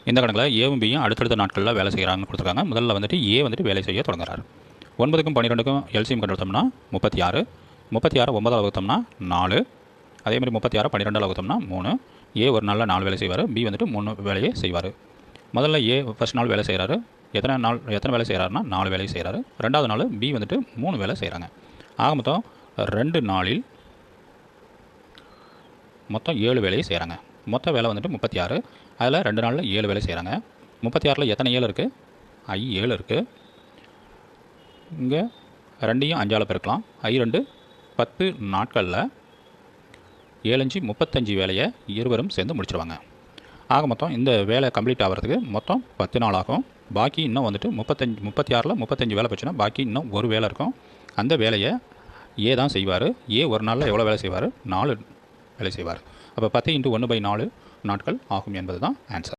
இந்த கணக்கில் ஏவும் பியும் அடுத்தடுத்த நாட்களில் வேலை செய்கிறாங்கன்னு கொடுத்துருக்காங்க. முதல்ல வந்துட்டு ஏ வந்துட்டு வேலை செய்ய தொடங்குறாரு. 9க்கும் 12க்கும் எல்சிஎம் கண்டுபிடித்தோம்னா 36. 36 9ஆல் வகுத்தோம்னா 4. அதேமாதிரி 36 12ஆல் வகுத்தோம்னா 3. ஏ ஒரு நாளில் 4 வேலை செய்வார். பி வந்துட்டு 3 வேலையை செய்வார். முதல்ல ஏ ஃபஸ்ட் நாள் வேலை செய்கிறாரு. எத்தனை வேலை செய்கிறாருன்னா 4 வேலை செய்கிறாரு. ரெண்டாவது நாள் பி வந்துட்டு 3 வேலை செய்கிறாங்க. ஆக மொத்தம் 2 நாளில் மொத்தம் 7 வேலையை செய்கிறாங்க. மொத்த வேலை வந்துட்டு 36. அதில் 2 நாளில் 7 வேலை செய்கிறாங்க. 36ல் எத்தனை 7 இருக்குது? 7 இருக்குது. இங்கே 2ஐயும் 5ஆல் பெருக்கலாம். 2 10 நாட்களில் 7 5 35 வேலையை இருவரும் சேர்ந்து முடிச்சிருவாங்க. ஆக மொத்தம் இந்த வேலை கம்ப்ளீட் ஆகிறதுக்கு மொத்தம் 10 நாள் ஆகும். பாக்கி இன்னும் வந்துட்டு 36ல் 35 வேலை போச்சுன்னா பாக்கி இன்னும் ஒரு வேலை இருக்கும். அந்த வேலையை ஏ தான் செய்வார். ஏ ஒரு நாளில் எவ்வளோ வேலை செய்வார்? 4 வேலை செய்வார். அப்போ 10 × 1/4 நாட்கள் ஆகும் என்பது தான் ஆன்சர்.